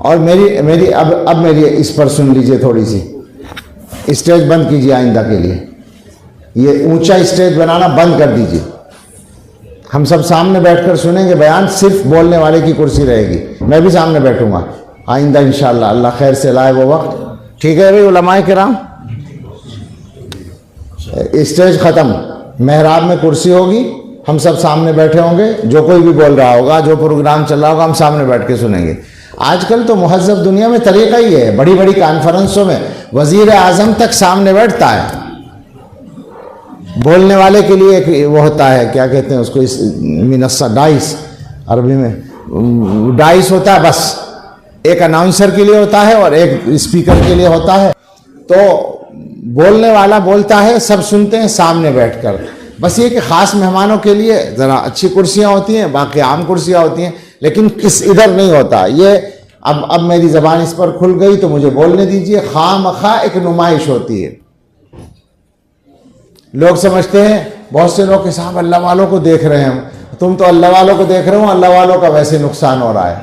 और मेरी अब मेरी इस पर सुन लीजिए थोड़ी सी। स्टेज बंद कीजिए आइंदा के लिए, ये ऊंचा स्टेज बनाना बंद कर दीजिए। हम सब सामने बैठकर सुनेंगे बयान, सिर्फ बोलने वाले की कुर्सी रहेगी, मैं भी सामने बैठूंगा आइंदा इंशाअल्लाह, अल्लाह खैर से लाए वो वक्त। ठीक है भाई उलमाए किराम, स्टेज ख़त्म, मेहराब में कुर्सी होगी, हम सब सामने बैठे होंगे, जो कोई भी बोल रहा होगा, जो प्रोग्राम चल रहा होगा, हम सामने बैठ के सुनेंगे। आजकल तो मुहज़्ज़ब दुनिया में तरीक़ा ही है, बड़ी बड़ी कॉन्फ्रेंसों में वज़ीर आज़म तक सामने बैठता है। बोलने वाले के लिए एक वो होता है, क्या कहते हैं उसको, इस मिनस्सा डाइस, अरबी में डाइस होता है, बस एक अनाउंसर के लिए होता है और एक स्पीकर के लिए होता है। तो बोलने वाला बोलता है, सब सुनते हैं सामने बैठकर। बस ये कि ख़ास मेहमानों के लिए ज़रा अच्छी कुर्सियाँ होती हैं, बाकी आम कुर्सियाँ होती हैं, लेकिन इस इधर नहीं होता ये। अब मेरी ज़बान इस पर खुल गई तो मुझे बोलने दीजिए। खामखा एक नुमाइश होती है। लोग समझते हैं, बहुत से लोग कि साहब अल्लाह वालों को देख रहे हैं हम, तुम तो अल्लाह वालों को देख रहे हो, अल्लाह वालों का वैसे नुकसान हो रहा है।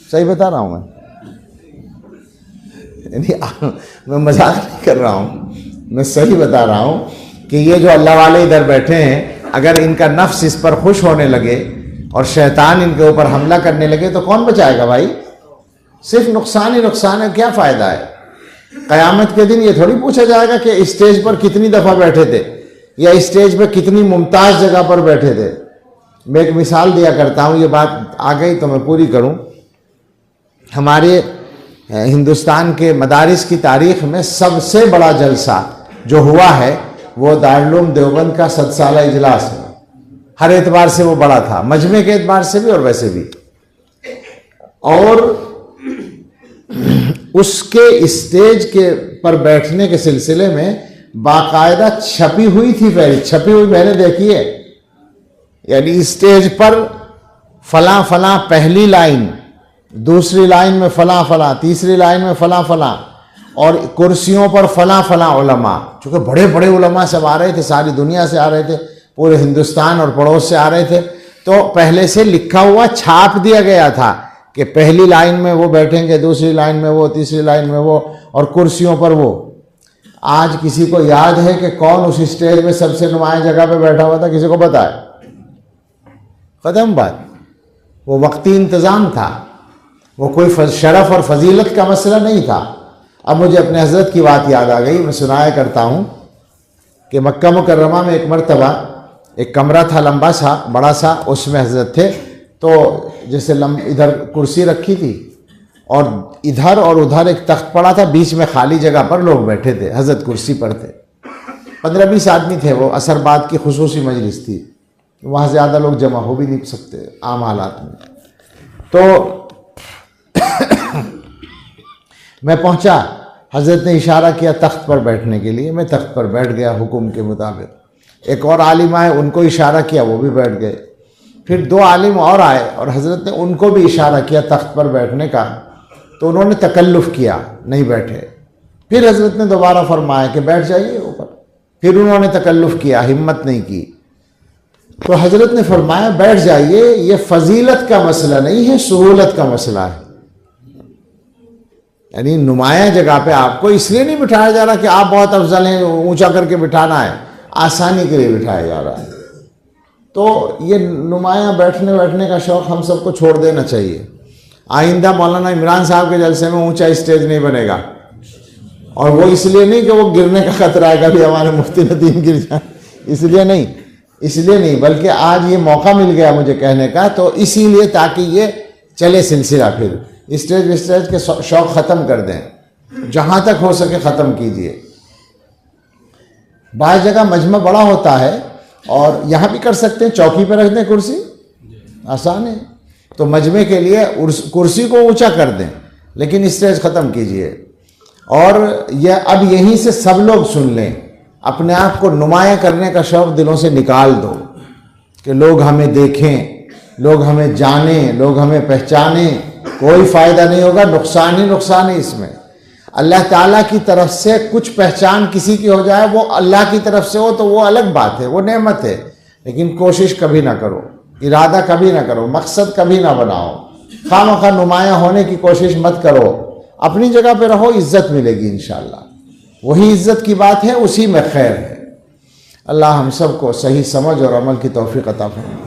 सही बता रहा हूँ मैं मजाक नहीं कर रहा हूँ, मैं सही बता रहा हूँ कि ये जो अल्लाह वाले इधर बैठे हैं, अगर इनका नफ्स इस पर खुश होने लगे और शैतान इनके ऊपर हमला करने लगे तो कौन बचाएगा भाई? सिर्फ नुकसान ही नुकसान है, क्या फ़ायदा है? क़यामत के दिन ये थोड़ी पूछा जाएगा कि स्टेज पर कितनी दफ़ा बैठे थे या स्टेज पर कितनी मुमताज़ जगह पर बैठे थे। मैं एक मिसाल दिया करता हूँ, ये बात आ गई तो मैं पूरी करूँ। हमारे हिंदुस्तान के मदारिस की तारीख़ में सबसे बड़ा जलसा जो हुआ है वो दारुल देवबंद का 7 साला इजलास है। हर एतबार से वो बड़ा था, मजमे के एतबार से भी और वैसे भी। और उसके स्टेज के पर बैठने के सिलसिले में बाकायदा छपी हुई थी, छपी हुई मैंने देखी है। यानी स्टेज पर फला फला पहली लाइन, दूसरी लाइन में फला फला, तीसरी लाइन में फला फला, और कुर्सियों पर फला फला उलमा। चूँकि बड़े बड़े उलमा सब आ रहे थे, सारी दुनिया से आ रहे थे, पूरे हिंदुस्तान और पड़ोस से आ रहे थे। तो पहले से लिखा हुआ छाप दिया गया था कि पहली लाइन में वो बैठेंगे, दूसरी लाइन में वो, तीसरी लाइन में वो, और कुर्सियों पर वो। आज किसी को याद है कि कौन उस स्टेज में सबसे नुमाया जगह पे बैठा हुआ था? किसी को पता है? ख़त्म बात। वो वक्ती इंतज़ाम था, वो कोई शरफ और फजीलत का मसला नहीं था। अब मुझे अपने हज़रत की बात याद आ गई, मैं सुनाया करता हूँ कि मक्का मुकर्रमा में एक मरतबा एक कमरा था लंबा सा, बड़ा सा, उसमें हज़रत थे। तो जैसे इधर कुर्सी रखी थी और इधर और उधर एक तख्त पड़ा था, बीच में खाली जगह पर लोग बैठे थे, हज़रत कुर्सी पर थे। 15-20 आदमी थे। वो असरबाद की खुसूसी मजलिस थी, वहाँ ज़्यादा लोग जमा हो भी नहीं सकते आम हालात में। तो मैं पहुंचा, हज़रत ने इशारा किया तख्त पर बैठने के लिए, मैं तख्त पर बैठ गया हुक्म के मुताबिक। एक और आलिम आए, उनको इशारा किया, वो भी बैठ गए। फिर 2 आलिम और आए और हज़रत ने उनको भी इशारा किया तख्त पर बैठने का, तो उन्होंने तकल्लुफ़ किया, नहीं बैठे। फिर हज़रत ने दोबारा फरमाया कि बैठ जाइए ऊपर, फिर उन्होंने तकल्लुफ़ किया, हिम्मत नहीं की। तो हज़रत ने फरमाया बैठ जाइए, ये फजीलत का मसला नहीं है, सहूलत का मसला है। यानी नुमाया जगह पे आपको इसलिए नहीं बिठाया जा रहा कि आप बहुत अफजल हैं, ऊंचा करके बिठाना है, आसानी के लिए बिठाया जा रहा है। तो ये नुमाया बैठने का शौक़ हम सबको छोड़ देना चाहिए। आइंदा मौलाना इमरान साहब के जलसे में ऊंचा स्टेज नहीं बनेगा, और वो इसलिए नहीं कि वो गिरने का खतरा है, कभी हमारे मुफ्ती नदीम गिर जाए, इसलिए नहीं, बल्कि आज ये मौका मिल गया मुझे कहने का, तो इसीलिए ताकि ये चले सिलसिला। फिर स्टेज के शौक़ ख़त्म कर दें, जहाँ तक हो सके ख़त्म कीजिए। बाज़ जगह मजमा बड़ा होता है और यहाँ भी कर सकते हैं, चौकी पर रख दें कुर्सी, आसान है। तो मजमे के लिए कुर्सी को ऊंचा कर दें, लेकिन स्टेज ख़त्म कीजिए। और यह अब यहीं से सब लोग सुन लें, अपने आप को नुमाया करने का शौक़ दिलों से निकाल दो कि लोग हमें देखें, लोग हमें जानें, लोग हमें पहचानें। कोई फ़ायदा नहीं होगा, नुकसान ही नुकसान है इसमें। अल्लाह ताला की तरफ से कुछ पहचान किसी की हो जाए, वो अल्लाह की तरफ से हो तो वो अलग बात है, वो नेमत है। लेकिन कोशिश कभी ना करो, इरादा कभी ना करो, मकसद कभी ना बनाओ खामखा नुमाया होने की कोशिश मत करो, अपनी जगह पे रहो, इज्जत मिलेगी इंशाअल्लाह। वही इज्जत की बात है, उसी में खैर है। अल्लाह हम सबको सही समझ और अमल की तौफीक अता फरमाए।